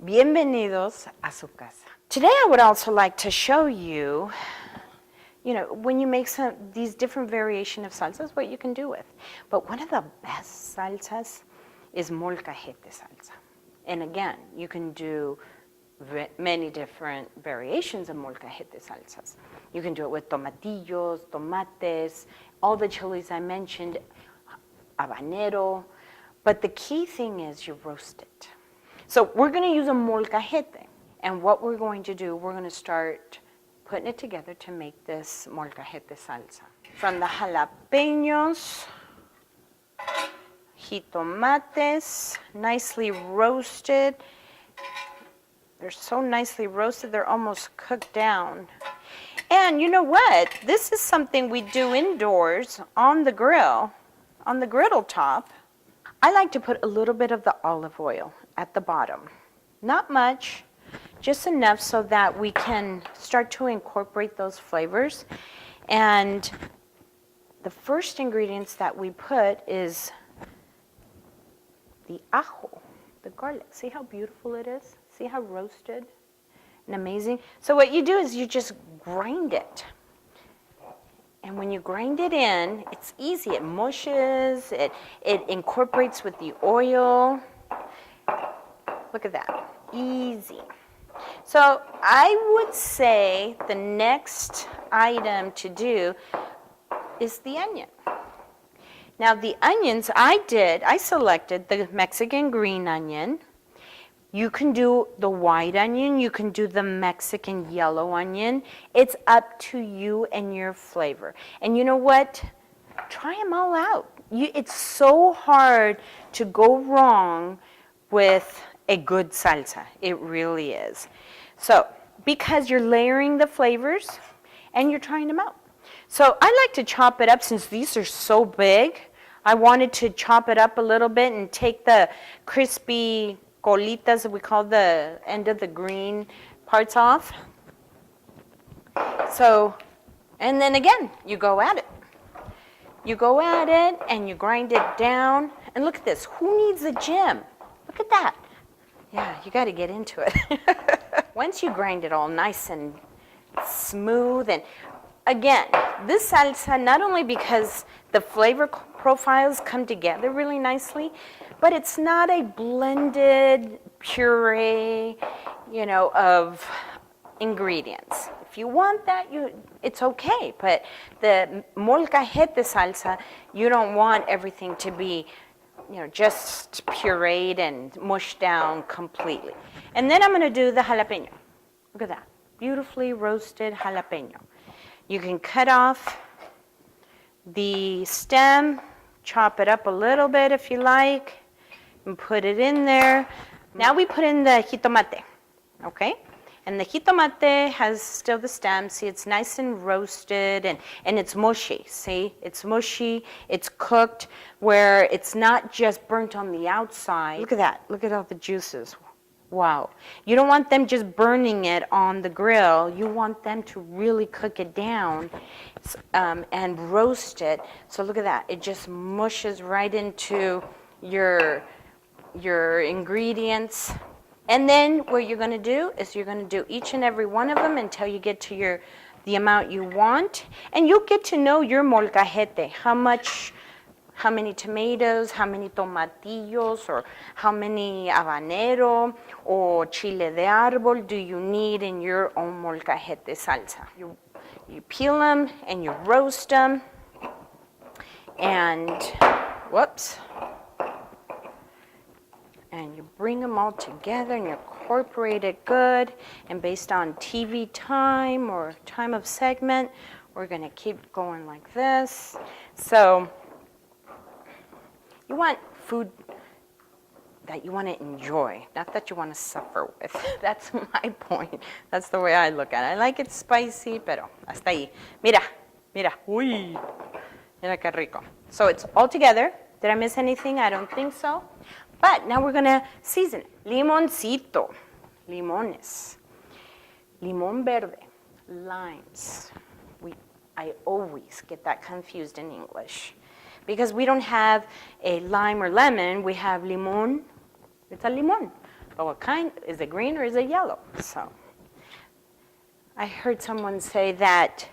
Bienvenidos a su casa. Today I would also like to show you, when you make these different variation of salsas, what you can do with. But one of the best salsas is molcajete salsa. And again, you can do many different variations of molcajete salsas. You can do it with tomatillos, tomates, all the chilies I mentioned, habanero. But the key thing is you roast it. So we're going to use a molcajete. And what we're going to do, we're going to start putting it together to make this molcajete salsa. From the jalapeños, jitomates, nicely roasted. They're so nicely roasted, they're almost cooked down. And you know what? This is something we do indoors on the grill, on the griddle top. I like to put a little bit of the olive oil at the bottom. Not much, just enough so that we can start to incorporate those flavors. And the first ingredients that we put is the ajo, the garlic. See how beautiful it is? See how roasted and amazing? So what you do is you just grind it. And when you grind it in, it's easy. It mushes, it incorporates with the oil. Look at that, easy. So I would say the next item to do is the onion. Now the onions I selected the Mexican green onion. You can do the white onion, you can do the Mexican yellow onion. It's up to you and your flavor. And you know what? Try them all out. It's so hard to go wrong with a good salsa. It really is. So, because you're layering the flavors and you're trying them out. So I like to chop it up since these are so big. I wanted to chop it up a little bit and take the crispy colitas, we call the end of the green parts off. So, and then again, you go at it. You go at it and you grind it down. And look at this. Who needs a gym? Look at that. Yeah, you got to get into it. Once you grind it all nice and smooth, and again, this salsa, not only because the flavor profiles come together really nicely, but it's not a blended puree, of ingredients. If you want that, it's okay. But the molcajete salsa, you don't want everything to be, just pureed and mushed down completely. And then I'm going to do the jalapeno. Look at that, beautifully roasted jalapeno. You can cut off the stem, chop it up a little bit if you like, and put it in there. Now we put in the jitomate, okay? And the jitomate has still the stem. See, it's nice and roasted and it's mushy. See, it's mushy, it's cooked where it's not just burnt on the outside. Look at that, look at all the juices. Wow. You don't want them just burning it on the grill. You want them to really cook it down and roast it. So look at that. It just mushes right into your ingredients. And then what you're going to do is you're going to do each and every one of them until you get to the amount you want. And you'll get to know your molcajete, how many tomatoes, how many tomatillos, or how many habanero or chile de árbol do you need in your own molcajete salsa. You peel them and you roast them, and and you bring them all together and you incorporate it good. And based on TV time or time of segment, we're going to keep going like this. So you want food that you want to enjoy, not that you want to suffer with. That's my point. That's the way I look at it. I like it spicy, pero hasta ahí. Mira, uy, mira qué rico. So it's all together. Did I miss anything? I don't think so. But now we're going to season it. Limoncito, limones, limon verde, limes. I always get that confused in English because we don't have a lime or lemon. We have limon. It's a limon. But what kind? Is it green or is it yellow? So I heard someone say that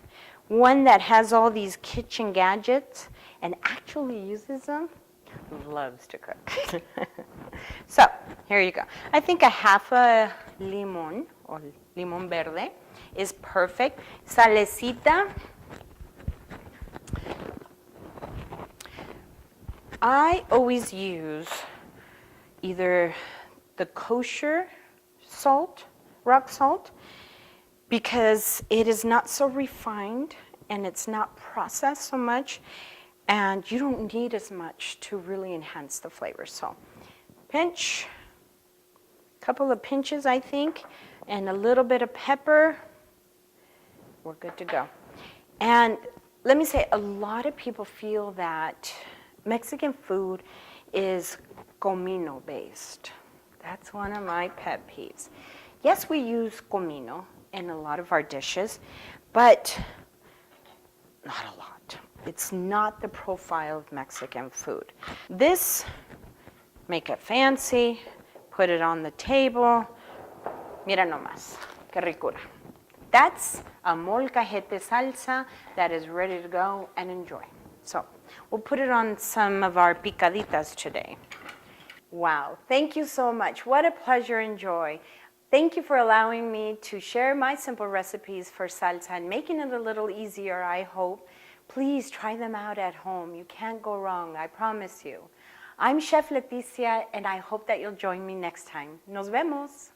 one that has all these kitchen gadgets and actually uses them loves to cook. So here you go. I think a half a limon or limon verde is perfect. Salecita. I always use either the kosher salt, rock salt, because it is not so refined and it's not processed so much, and you don't need as much to really enhance the flavor. So pinch, couple of pinches I think, and a little bit of pepper, we're good to go. And let me say, a lot of people feel that Mexican food is comino based. That's one of my pet peeves. Yes, we use comino in a lot of our dishes, but not a lot. It's not the profile of Mexican food. This, make it fancy, put it on the table. Mira nomás, qué ricura. That's a molcajete salsa that is ready to go and enjoy. So we'll put it on some of our picaditas today. Wow, thank you so much. What a pleasure and joy. Thank you for allowing me to share my simple recipes for salsa and making it a little easier, I hope. Please try them out at home. You can't go wrong, I promise you. I'm Chef Leticia, and I hope that you'll join me next time. Nos vemos.